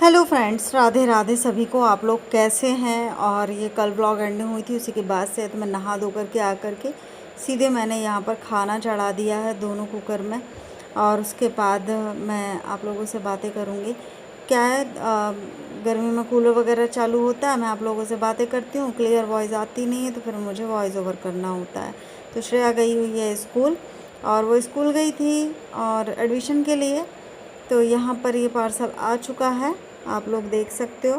Hello friends, Radhe Radhe सभी को। आप लोग कैसे हैं? और ये कल ब्लॉग एंडिंग हुई थी, उसी के बाद से तो मैं नहा धो करके आकर के सीधे मैंने यहाँ पर खाना चढ़ा दिया है दोनों कुकर में। और उसके बाद मैं आप लोगों से बातें करूँगी। क्या है, गर्मी में कूलर वगैरह चालू होता है, मैं आप लोगों से बातें करती हूँ, क्लियर वॉइस आती नहीं है तो फिर मुझे वॉइस ओवर करना होता है। तो श्रेया गई हुई है स्कूल, और वो स्कूल गई थी और एडमिशन के लिए। तो यहाँ पर ये पार्सल आ चुका है, आप लोग देख सकते हो।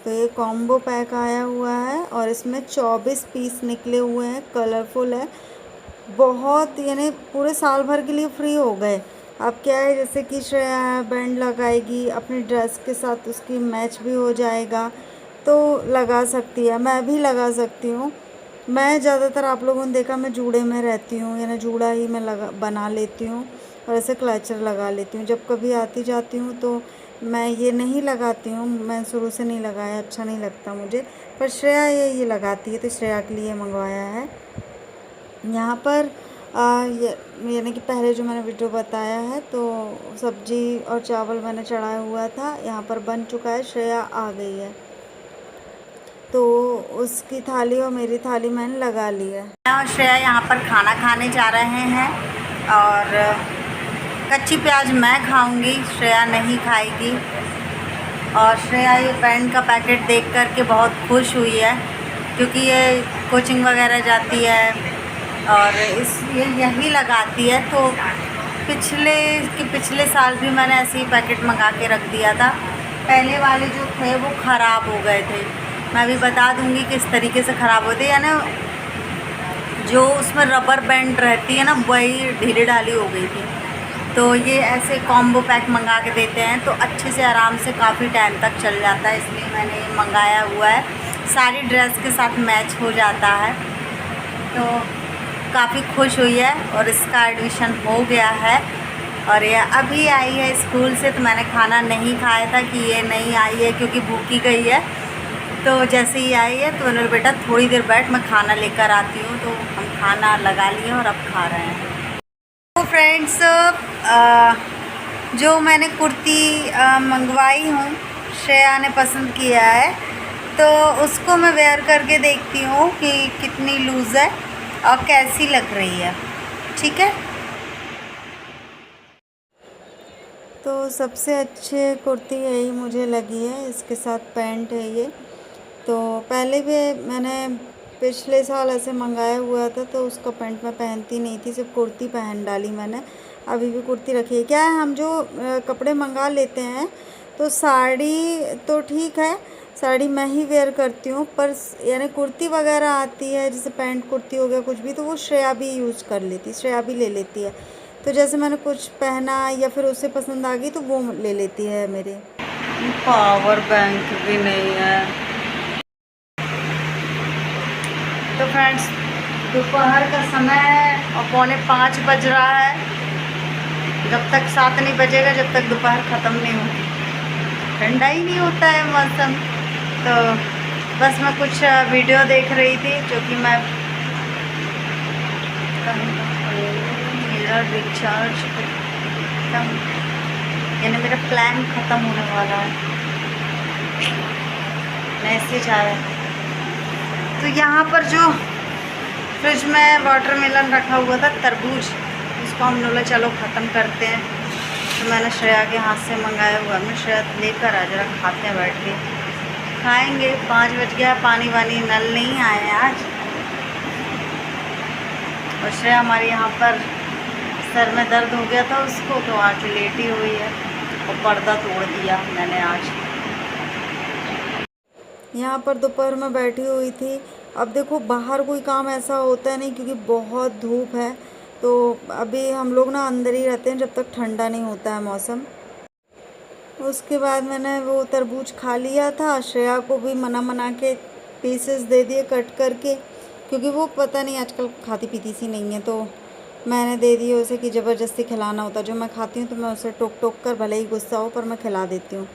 तो ये कॉम्बो पैक आया हुआ है और इसमें 24 पीस निकले हुए हैं, कलरफुल है बहुत, यानी पूरे साल भर के लिए फ्री हो गए। अब क्या है, जैसे कि श्रेया बैंड लगाएगी अपनी ड्रेस के साथ, उसकी मैच भी हो जाएगा तो लगा सकती है, मैं भी लगा सकती हूँ। मैं ज़्यादातर आप लोगों ने देखा मैं जूड़े में रहती हूँ, यानी जूड़ा ही मैं बना लेती हूँ और ऐसे क्लचर लगा लेती हूँ। जब कभी आती जाती हूँ तो मैं ये नहीं लगाती हूँ, मैं शुरू से नहीं लगाया, अच्छा नहीं लगता मुझे। पर श्रेया ये लगाती है तो श्रेया के लिए मंगवाया है। यहाँ पर यानी कि पहले जो मैंने वीडियो बताया है, तो सब्जी और चावल मैंने चढ़ाया हुआ था, यहाँ पर बन चुका है, श्रेया आ गई है तो उसकी थाली और मेरी थाली मैंने लगा ली है। मैं और श्रेया यहाँ पर खाना खाने जा रहे हैं और कच्ची प्याज मैं खाऊंगी, श्रेया नहीं खाएगी। और श्रेया ये पेन का पैकेट देख कर के बहुत खुश हुई है, क्योंकि ये कोचिंग वगैरह जाती है और ये यही लगाती है। तो पिछले साल भी मैंने ऐसे ही पैकेट मंगा के रख दिया था, पहले वाले जो थे वो ख़राब हो गए थे। मैं भी बता दूंगी किस तरीके से ख़राब होते हैं, यानी जो उसमें रबर बैंड रहती है ना, वही ढीली ढाली हो गई थी। तो ये ऐसे कॉम्बो पैक मंगा के देते हैं तो अच्छे से आराम से काफ़ी टाइम तक चल जाता है, इसलिए मैंने ये मंगाया हुआ है। सारी ड्रेस के साथ मैच हो जाता है, तो काफ़ी खुश हुई है और इसका एडमिशन हो गया है। और ये अभी आई है स्कूल से, तो मैंने खाना नहीं खाया था कि ये नहीं आई है क्योंकि भूखी गई है। तो जैसे ही आई है तो उन्होंने बेटा थोड़ी देर बैठ, मैं खाना लेकर आती हूँ। तो हम खाना लगा लिए और अब खा रहे हैं। तो फ्रेंड्स, जो मैंने कुर्ती मंगवाई हूँ, श्रेया ने पसंद किया है, तो उसको मैं वेयर करके देखती हूँ कि कितनी लूज़ है और कैसी लग रही है। ठीक है, तो सबसे अच्छी कुर्ती यही मुझे लगी है, इसके साथ पैंट है ये। तो पहले भी मैंने पिछले साल ऐसे मंगाया हुआ था, तो उसका पैंट मैं पहनती नहीं थी, सिर्फ कुर्ती पहन डाली मैंने। अभी भी कुर्ती रखी है। क्या है, हम जो कपड़े मंगा लेते हैं, तो साड़ी तो ठीक है, साड़ी मैं ही वेयर करती हूँ, पर यानी कुर्ती वगैरह आती है, जैसे पैंट कुर्ती हो गया कुछ भी, तो वो श्रेया भी यूज़ कर लेती, श्रेया भी ले लेती है। तो जैसे मैंने कुछ पहना या फिर उसे पसंद आ गई तो वो ले लेती है मेरे। पावर बैंक भी नहीं है। तो फ्रेंड्स, दोपहर का समय है और 4:45 बज रहा है। जब तक 7 नहीं बजेगा, जब तक दोपहर ख़त्म नहीं होती, ठंडा ही नहीं होता है मौसम। तो बस मैं कुछ वीडियो देख रही थी, जो कि मैं मेरा रिचार्ज खत्म, यानी मेरा प्लान ख़त्म होने वाला है, मैसेज आया। तो यहाँ पर जो फ्रिज में वाटरमेलन रखा हुआ था, तरबूज, उसको हम बोला चलो ख़त्म करते हैं। तो मैंने श्रेया के हाथ से मंगाया हुआ, मैं श्रेया लेकर आ, जरा खाते हैं बैठ के, खाएंगे। 5 बज गया, पानी वानी नल नहीं आए आज। और श्रेया हमारी यहाँ पर सर में दर्द हो गया था उसको, तो आके लेटी हुई है और पर्दा तोड़ दिया मैंने आज। यहाँ पर दोपहर में बैठी हुई थी। अब देखो, बाहर कोई काम ऐसा होता नहीं क्योंकि बहुत धूप है, तो अभी हम लोग ना अंदर ही रहते हैं जब तक ठंडा नहीं होता है मौसम। उसके बाद मैंने वो तरबूज खा लिया था, श्रेया को भी मना के पीसेस दे दिए कट करके, क्योंकि वो पता नहीं आजकल खाती पीती सी नहीं है, तो मैंने दे दिए उसे कि ज़बरदस्ती खिलाना होता। जो मैं खाती हूँ तो मैं उसे टोक कर, भले ही गुस्सा हो, पर मैं खिला देती हूँ।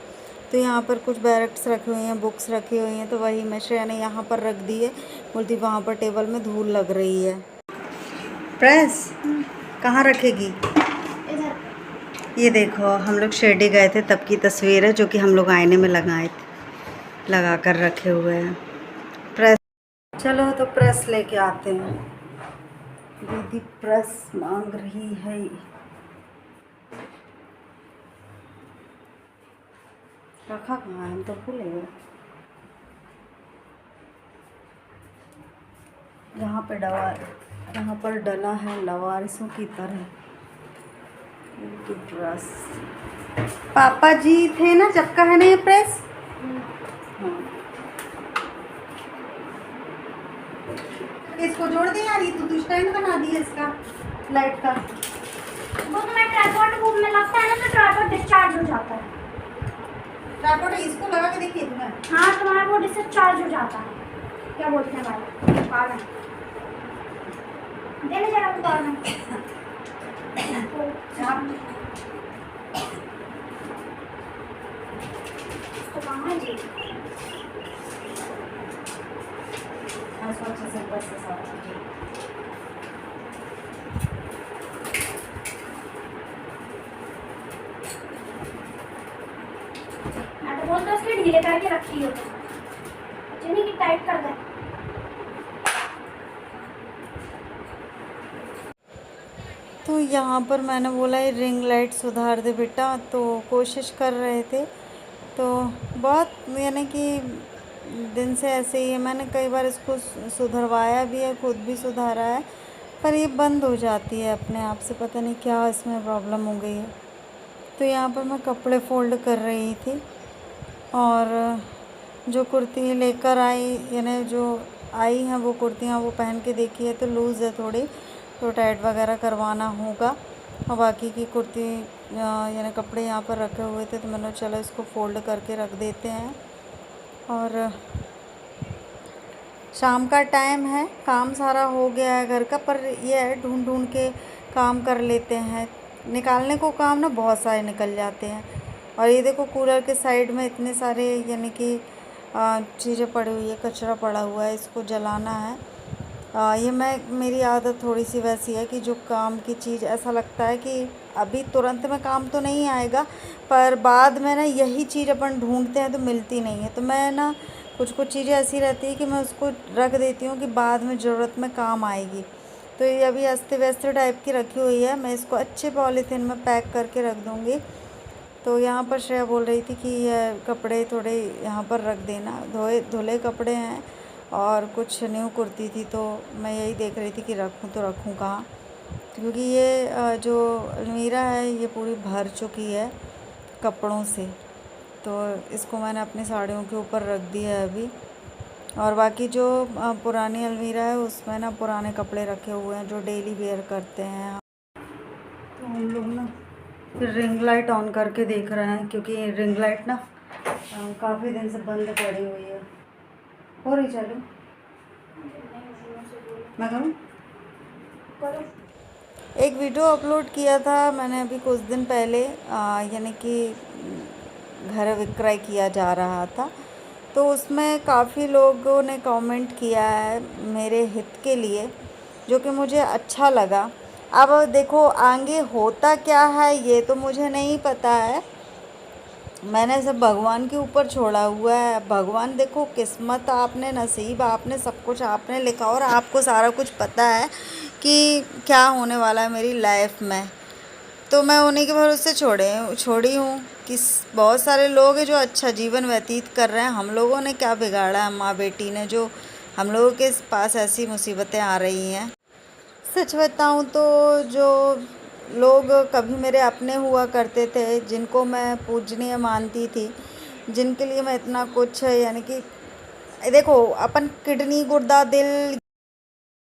तो यहाँ पर कुछ बैरक्स रखे हुए हैं, बुक्स रखी हुई हैं, तो वही मैं श्रेया ने यहाँ पर रख दी है। बोलती वहाँ पर टेबल में धूल लग रही है। प्रेस कहाँ रखेगी? ये देखो हम लोग शिरडी गए थे तब की तस्वीर है, जो कि हम लोग आईने में लगाए थे, लगा कर रखे हुए हैं। प्रेस, चलो तो प्रेस लेके आते हैं। दीदी प्रेस मांग रही है। रखा कहाँ है, हम तो भूल गए। यहाँ पे यहाँ पर डला है लवारिसों की तरह इनकी प्रेस। पापा जी थे ना जब का है ना ये प्रेस। हाँ। इसको जोड़ दे यार, ये तो स्टैंड बना दिया इसका लाइट का। वो तो मैं ट्राइपॉड में लगता है ना, तो ट्राइपॉड डिस्चार्ज हो जाता है। ट्राइपॉड इसको लगा के देखिए तुम्हें। हाँ, तुम्हारा वो डिस्चार्ज हो जाता है। क्या बोलते हैं भाई, पागल देने जरा उतार में। तो कहाँ है जी? अच्छे से बस से सारा मैं तो बोलता उसके ढीले करके रखी हो, चलिए कि टाइट कर दे। तो यहाँ पर मैंने बोला ये रिंग लाइट सुधार दे बेटा, तो कोशिश कर रहे थे। तो बहुत यानी कि दिन से ऐसे ही है, मैंने कई बार इसको सुधरवाया भी है, खुद भी सुधारा है, पर ये बंद हो जाती है अपने आप से, पता नहीं क्या इसमें प्रॉब्लम हो गई है। तो यहाँ पर मैं कपड़े फोल्ड कर रही थी और जो कुर्ती लेकर आई, यानी जो आई हैं वो कुर्तियाँ वो पहन के देखी है, तो लूज़ है थोड़ी, तो टाइट वगैरह करवाना होगा। और बाकी की कुर्ती यानी कपड़े यहाँ पर रखे हुए थे, तो मैंने चलो इसको फ़ोल्ड करके रख देते हैं। और शाम का टाइम है, काम सारा हो गया है घर का, पर ये है ढूंढ ढूंढ के काम कर लेते हैं। निकालने को काम ना बहुत सारे निकल जाते हैं। और ये देखो कूलर के साइड में इतने सारे यानी कि चीज़ें पड़ी हुई है, कचरा पड़ा हुआ है, इसको जलाना है। ये मेरी आदत थोड़ी सी वैसी है कि जो काम की चीज़ ऐसा लगता है कि अभी तुरंत में काम तो नहीं आएगा, पर बाद में ना यही चीज़ अपन ढूंढते हैं तो मिलती नहीं है। तो मैं ना कुछ चीज़ें ऐसी रहती है कि मैं उसको रख देती हूँ कि बाद में ज़रूरत में काम आएगी। तो ये अभी अस्त व्यस्त टाइप की रखी हुई है, मैं इसको अच्छे पॉलीथीन में पैक करके रख दूँगी। तो यहाँ पर श्रेया बोल रही थी कि ये कपड़े थोड़े यहाँ पर रख देना, धुले कपड़े हैं और कुछ न्यू कुर्ती थी, तो मैं यही देख रही थी कि रखूँ तो रखूँ कहाँ, क्योंकि ये जो अलमीरा है ये पूरी भर चुकी है कपड़ों से। तो इसको मैंने अपनी साड़ियों के ऊपर रख दिया है अभी। और बाकी जो पुरानी अलमीरा है उसमें ना पुराने कपड़े रखे हुए हैं जो डेली वेयर करते हैं। तो हम लोग ना फिर रिंग लाइट ऑन करके देख रहे हैं, क्योंकि रिंग लाइट ना काफ़ी दिन से बंद पड़ी हुई है। हो रही चलो मैं करूँ। एक वीडियो अपलोड किया था मैंने अभी कुछ दिन पहले, यानी कि घर विक्रय किया जा रहा था, तो उसमें काफ़ी लोगों ने कमेंट किया है मेरे हित के लिए, जो कि मुझे अच्छा लगा। अब देखो आगे होता क्या है ये तो मुझे नहीं पता है, मैंने सब भगवान के ऊपर छोड़ा हुआ है। भगवान देखो, किस्मत आपने, नसीब आपने, सब कुछ आपने लिखा और आपको सारा कुछ पता है कि क्या होने वाला है मेरी लाइफ में। तो मैं उन्हीं के भरोसे छोड़ी हूँ कि बहुत सारे लोग हैं जो अच्छा जीवन व्यतीत कर रहे हैं। हम लोगों ने क्या बिगाड़ा है, माँ बेटी ने, जो हम लोगों के पास ऐसी मुसीबतें आ रही हैं। सच बताऊँ तो जो लोग कभी मेरे अपने हुआ करते थे, जिनको मैं पूजनीय मानती थी, जिनके लिए मैं इतना कुछ यानी कि देखो अपन किडनी गुर्दा दिल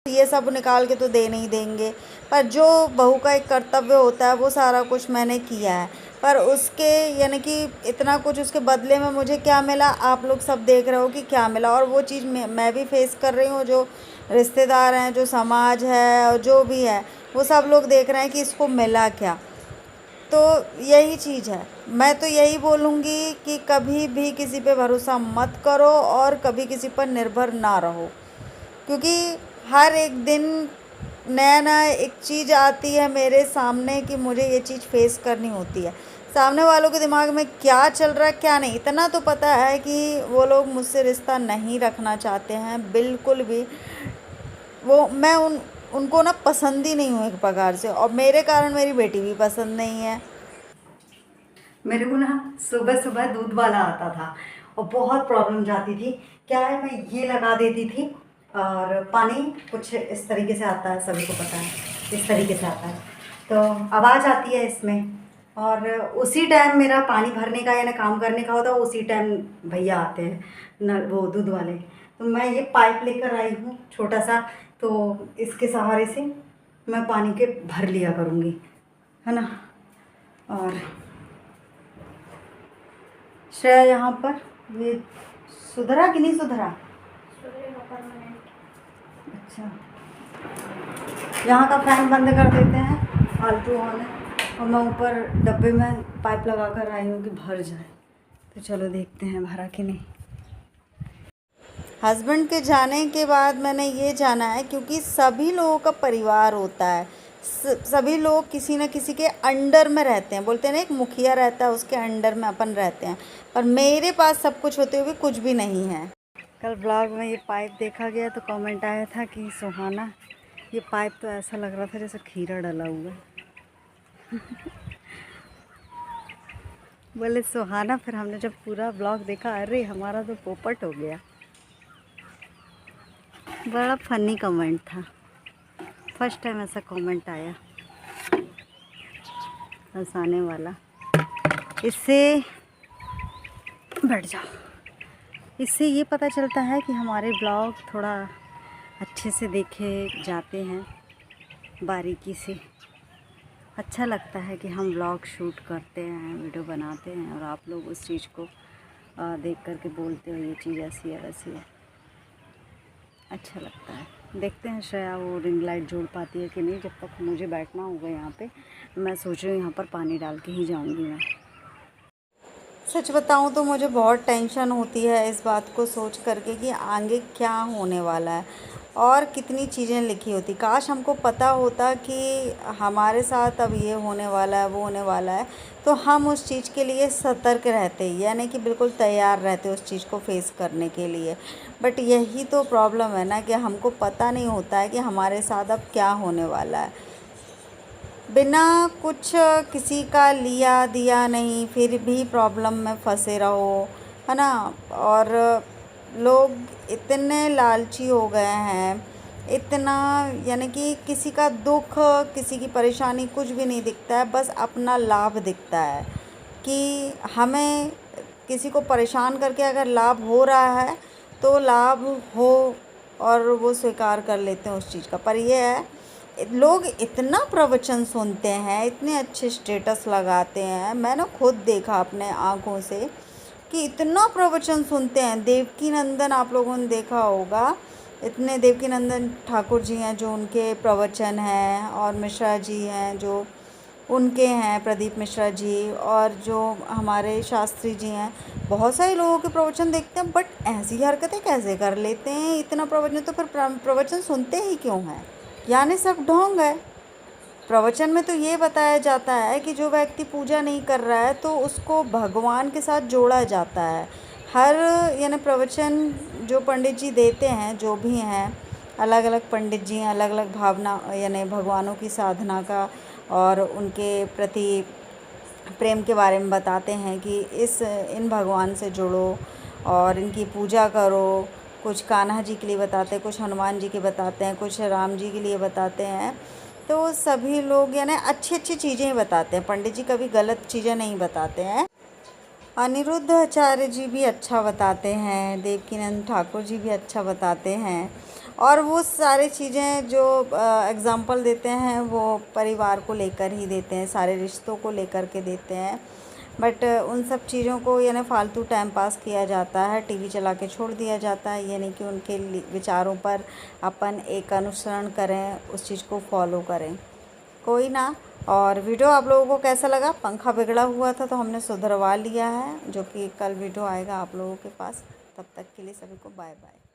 ये सब निकाल के तो दे नहीं देंगे, पर जो बहू का एक कर्तव्य होता है वो सारा कुछ मैंने किया है। पर उसके यानी कि इतना कुछ उसके बदले में मुझे क्या मिला, आप लोग सब देख रहे हो कि क्या मिला। और वो चीज़ मैं भी फेस कर रही हूँ, जो रिश्तेदार हैं, जो समाज है और जो भी है, वो सब लोग देख रहे हैं कि इसको मिला क्या। तो यही चीज़ है, मैं तो यही बोलूँगी कि कभी भी किसी पे भरोसा मत करो और कभी किसी पर निर्भर ना रहो, क्योंकि हर एक दिन नया नया एक चीज़ आती है मेरे सामने कि मुझे ये चीज़ फेस करनी होती है। सामने वालों के दिमाग में क्या चल रहा है क्या नहीं, इतना तो पता है कि वो लोग मुझसे रिश्ता नहीं रखना चाहते हैं बिल्कुल भी। वो मैं उनको ना पसंद ही नहीं हूँ एक प्रकार से, और मेरे कारण मेरी बेटी भी पसंद नहीं है। मेरे को ना सुबह सुबह दूध वाला आता था और बहुत प्रॉब्लम जाती थी। क्या है, मैं ये लगा देती थी और पानी कुछ इस तरीके से आता है, सभी को पता है इस तरीके से आता है, तो आवाज़ आती है इसमें, और उसी टाइम मेरा पानी भरने का यानी काम करने का होता है, उसी टाइम भैया आते हैं न वो दूध वाले। तो मैं ये पाइप लेकर आई हूँ छोटा सा, तो इसके सहारे से मैं पानी के भर लिया करूँगी, है ना। और श्रेया यहाँ पर ये सुधरा कि नहीं सुधरा? सुधरेगा परमानेंट। अच्छा, यहाँ का फैन बंद कर देते हैं, फालतू ऑन है, और मैं ऊपर डब्बे में पाइप लगा कर आई हूँ कि भर जाए। तो चलो देखते हैं भरा कि नहीं। हस्बैंड के जाने के बाद मैंने ये जाना है, क्योंकि सभी लोगों का परिवार होता है, सभी लोग किसी न किसी के अंडर में रहते हैं। बोलते हैं ना, एक मुखिया रहता है उसके अंडर में अपन रहते हैं, पर मेरे पास सब कुछ होते हुए कुछ भी नहीं है। कल ब्लॉग में ये पाइप देखा गया तो कमेंट आया था कि सुहाना, ये पाइप तो ऐसा लग रहा था जैसे खीरा डला हुआ है। बोले सुहाना, फिर हमने जब पूरा ब्लॉग देखा, अरे हमारा तो पोपट हो गया। बड़ा फनी कमेंट था, फर्स्ट टाइम ऐसा कमेंट आया हंसाने वाला। इससे बैठ जाओ, इससे ये पता चलता है कि हमारे ब्लॉग थोड़ा अच्छे से देखे जाते हैं, बारीकी से। अच्छा लगता है कि हम ब्लॉग शूट करते हैं, वीडियो बनाते हैं, और आप लोग उस चीज़ को देख कर के बोलते हो ये चीज़ ऐसी है वैसी है। अच्छा लगता है। देखते हैं श्रेया वो रिंग लाइट जोड़ पाती है कि नहीं। जब तक मुझे बैठना होगा यहाँ पे, मैं सोच रही हूँ यहाँ पर पानी डाल के ही जाऊँगी मैं। सच बताऊँ तो मुझे बहुत टेंशन होती है इस बात को सोच करके कि आगे क्या होने वाला है और कितनी चीज़ें लिखी होती। काश हमको पता होता कि हमारे साथ अब ये होने वाला है, वो होने वाला है, तो हम उस चीज़ के लिए सतर्क रहते, यानी कि बिल्कुल तैयार रहते उस चीज़ को फेस करने के लिए। बट यही तो प्रॉब्लम है ना कि हमको पता नहीं होता है कि हमारे साथ अब क्या होने वाला है। बिना कुछ किसी का लिया दिया नहीं, फिर भी प्रॉब्लम में फंसे रहो, है ना। और लोग इतने लालची हो गए हैं, इतना, यानी कि किसी का दुख, किसी की परेशानी कुछ भी नहीं दिखता है, बस अपना लाभ दिखता है कि हमें किसी को परेशान करके अगर लाभ हो रहा है तो लाभ हो, और वो स्वीकार कर लेते हैं उस चीज़ का। पर ये है, लोग इतना प्रवचन सुनते हैं, इतने अच्छे स्टेटस लगाते हैं, मैंने खुद देखा अपने आँखों से कि इतना प्रवचन सुनते हैं। देवकी नंदन आप लोगों ने देखा होगा, इतने देवकी नंदन ठाकुर जी हैं जो उनके प्रवचन हैं, और मिश्रा जी हैं जो उनके हैं, प्रदीप मिश्रा जी, और जो हमारे शास्त्री जी हैं। बहुत सारे लोगों के प्रवचन देखते हैं, बट ऐसी हरकतें कैसे कर लेते हैं? इतना प्रवचन, तो फिर प्रवचन सुनते ही क्यों हैं? यानी सब ढोंग है। प्रवचन में तो ये बताया जाता है कि जो व्यक्ति पूजा नहीं कर रहा है तो उसको भगवान के साथ जोड़ा जाता है। हर, यानी प्रवचन जो पंडित जी देते हैं, जो भी हैं, अलग अलग पंडित जी हैं, अलग अलग भावना, यानी भगवानों की साधना का और उनके प्रति प्रेम के बारे में बताते हैं कि इन भगवान से जुड़ो और इनकी पूजा करो। कुछ कान्हा जी के लिए बताते हैं, कुछ हनुमान जी के बताते हैं, कुछ राम जी के लिए बताते हैं। तो सभी लोग यानी अच्छी अच्छी चीज़ें बताते हैं, पंडित जी कभी गलत चीज़ें नहीं बताते हैं। अनिरुद्ध आचार्य जी भी अच्छा बताते हैं, देवकीनंद ठाकुर जी भी अच्छा बताते हैं, और वो सारी चीज़ें जो एग्ज़ाम्पल देते हैं वो परिवार को लेकर ही देते हैं, सारे रिश्तों को लेकर के देते हैं। बट उन सब चीज़ों को यानी फालतू टाइम पास किया जाता है, टीवी चला के छोड़ दिया जाता है। यानी कि उनके विचारों पर अपन एक अनुसरण करें, उस चीज़ को फॉलो करें, कोई ना। और वीडियो आप लोगों को कैसा लगा? पंखा बिगड़ा हुआ था तो हमने सुधरवा लिया है, जो कि कल वीडियो आएगा आप लोगों के पास। तब तक के लिए सभी को बाय बाय।